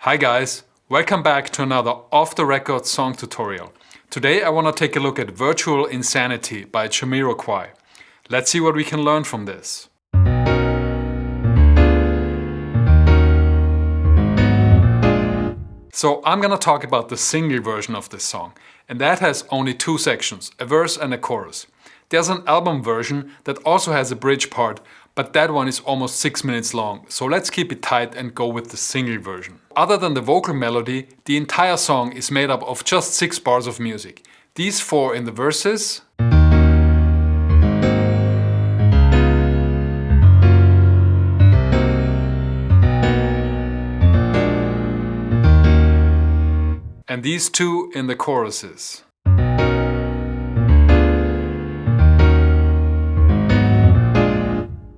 Hi guys, welcome back to another off-the-record song tutorial. Today I want to take a look at Virtual Insanity by Jamiroquai. Let's see what we can learn from this. So I'm gonna talk about the single version of this song, and that has only two sections, a verse and a chorus. There's an album version that also has a bridge part, but that one is almost 6 minutes long, so let's keep it tight and go with the single version. Other than the vocal melody, the entire song is made up of just 6 bars of music. These 4 in the verses, and these 2 in the choruses.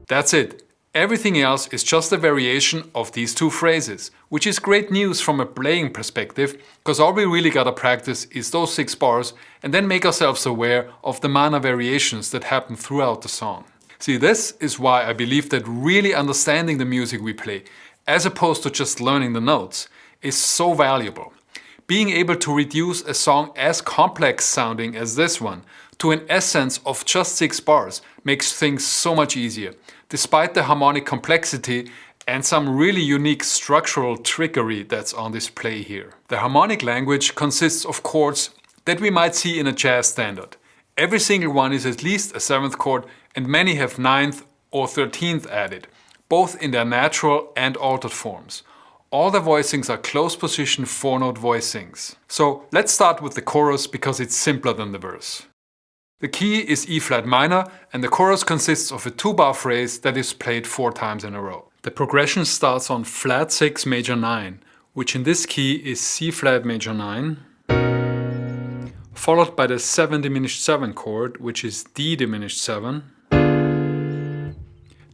That's it. Everything else is just a variation of these 2 phrases, which is great news from a playing perspective, because all we really gotta practice is those 6 bars and then make ourselves aware of the minor variations that happen throughout the song. See, this is why I believe that really understanding the music we play, as opposed to just learning the notes, is so valuable. Being able to reduce a song as complex sounding as this one to an essence of just 6 bars makes things so much easier, despite the harmonic complexity and some really unique structural trickery that's on display here. The harmonic language consists of chords that we might see in a jazz standard. Every single one is at least a 7th chord, and many have 9th or 13th added, both in their natural and altered forms. All the voicings are close position 4-note voicings. So let's start with the chorus because it's simpler than the verse. The key is E flat minor, and the chorus consists of a 2-bar phrase that is played 4 times in a row. The progression starts on flat 6 major 9, which in this key is C flat major 9, followed by the 7 diminished 7 chord, which is D diminished 7.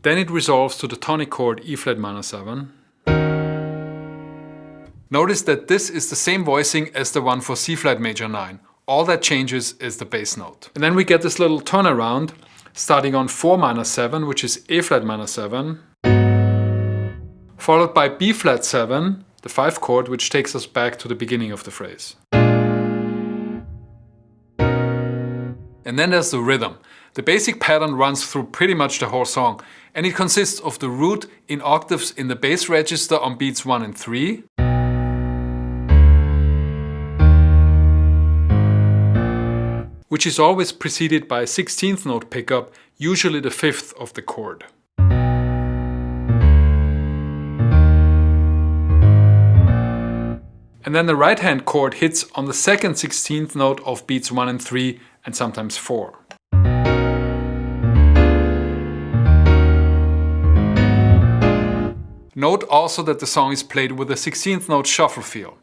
Then it resolves to the tonic chord E flat minor 7. Notice that this is the same voicing as the one for C flat major 9. All that changes is the bass note. And then we get this little turnaround starting on 4 minor 7, which is A flat minor 7, followed by B flat 7, the 5 chord, which takes us back to the beginning of the phrase. And then there's the rhythm. The basic pattern runs through pretty much the whole song, and it consists of the root in octaves in the bass register on beats 1 and 3, which is always preceded by a 16th note pickup, usually the 5th of the chord. And then the right hand chord hits on the second 16th note of beats 1 and 3 and sometimes 4. Note also that the song is played with a 16th note shuffle feel.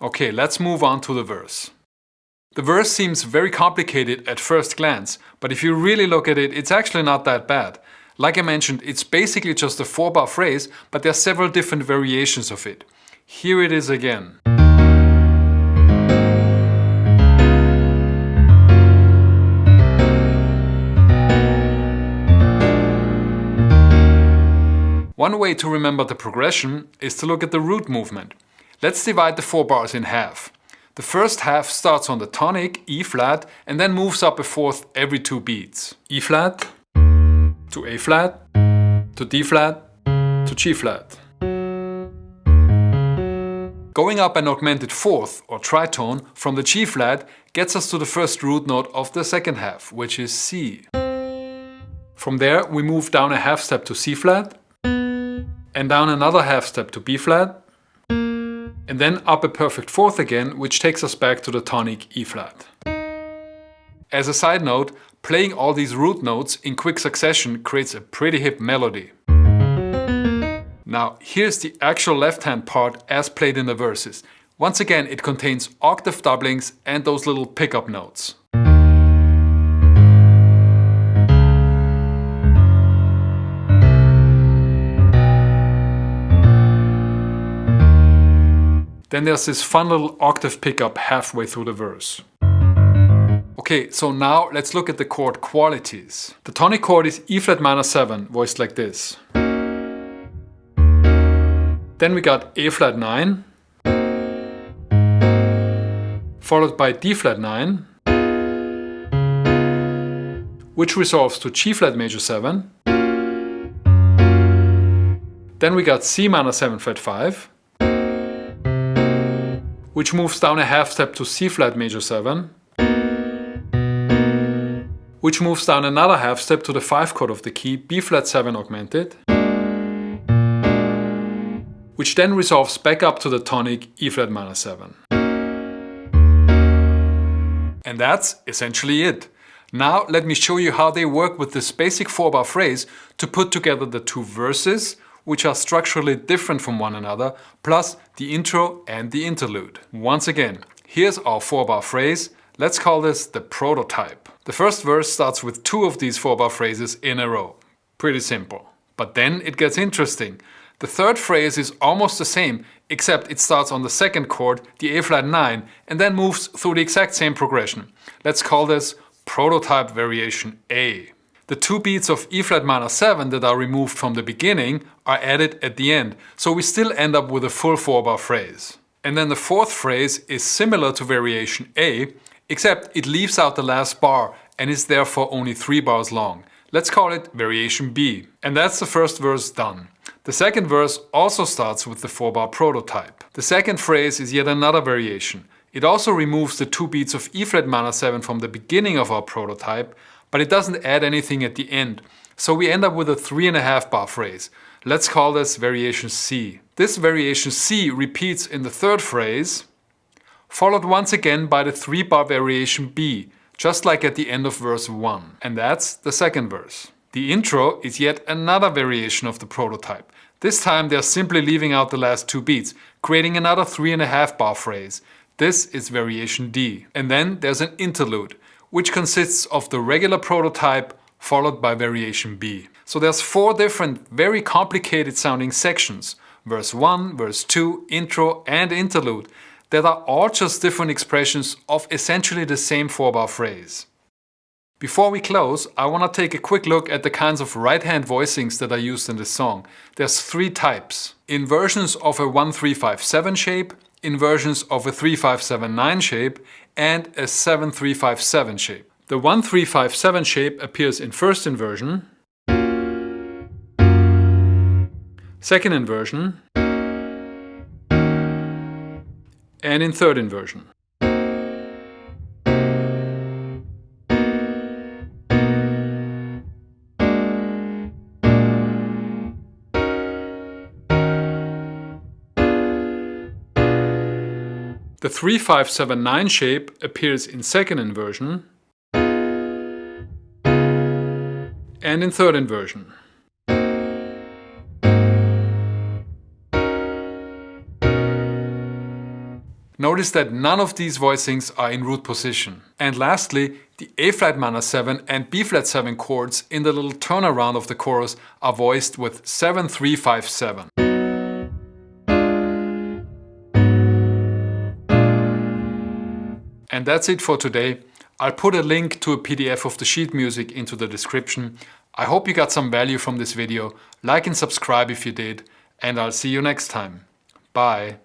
Okay, let's move on to the verse. The verse seems very complicated at first glance, but if you really look at it, it's actually not that bad. Like I mentioned, it's basically just a 4-bar phrase, but there are several different variations of it. Here it is again. One way to remember the progression is to look at the root movement. Let's divide the 4 bars in half. The first half starts on the tonic, E flat, and then moves up a 4th every 2 beats. E flat, to A flat, to D flat, to G flat. Going up an augmented 4th or tritone from the G flat gets us to the first root note of the second half, which is C. From there we move down a half step to C flat, and down another half step to B flat, and then up a perfect 4th again, which takes us back to the tonic E flat. As a side note, playing all these root notes in quick succession creates a pretty hip melody. Now here's the actual left hand part as played in the verses. Once again, it contains octave doublings and those little pickup notes. Then there's this fun little octave pickup halfway through the verse. Okay, so now let's look at the chord qualities. The tonic chord is E flat minor 7, voiced like this. Then we got A flat 9, followed by D flat 9, which resolves to G flat major 7. Then we got C minor 7 flat 5, which moves down a half step to C flat major 7, which moves down another half step to the 5 chord of the key B flat 7 augmented, which then resolves back up to the tonic E flat minor 7. And that's essentially it. Now let me show you how they work with this basic 4-bar phrase to put together the two verses, which are structurally different from one another, plus the intro and the interlude. Once again, here's our 4-bar phrase. Let's call this the prototype. The first verse starts with 2 of these 4-bar phrases in a row. Pretty simple. But then it gets interesting. The third phrase is almost the same, except it starts on the second chord, the A flat 9, and then moves through the exact same progression. Let's call this prototype variation A. The 2 beats of E flat minor 7 that are removed from the beginning are added at the end, so we still end up with a full 4-bar phrase. And then the fourth phrase is similar to variation A, except it leaves out the last bar and is therefore only 3 bars long. Let's call it variation B. And that's the first verse done. The second verse also starts with the 4-bar prototype. The second phrase is yet another variation. It also removes the 2 beats of E flat minor 7 from the beginning of our prototype, but it doesn't add anything at the end. So we end up with a 3.5 bar phrase. Let's call this variation C. This variation C repeats in the third phrase, followed once again by the 3-bar variation B, just like at the end of verse 1. And that's the second verse. The intro is yet another variation of the prototype. This time they're simply leaving out the last 2 beats, creating another 3.5 bar phrase. This is variation D. And then there's an interlude, which consists of the regular prototype followed by variation B. So there's 4 different, very complicated sounding sections, verse 1, verse 2, intro and interlude, that are all just different expressions of essentially the same 4-bar phrase. Before we close, I want to take a quick look at the kinds of right-hand voicings that are used in this song. There's 3 types. In versions of a 1-3-5-7 shape, in versions of a 3-5-7-9 shape, and a 7-3-5-7 shape. The 1-3-5-7 shape appears in first inversion, second inversion, and in third inversion. The 3-5-7-9 shape appears in second inversion and in third inversion. Notice that none of these voicings are in root position. And lastly, the A flat minor 7 and B flat 7 chords in the little turnaround of the chorus are voiced with 7-3-5-7. And that's it for today. I'll put a link to a PDF of the sheet music into the description. I hope you got some value from this video. Like and subscribe if you did, and I'll see you next time. Bye.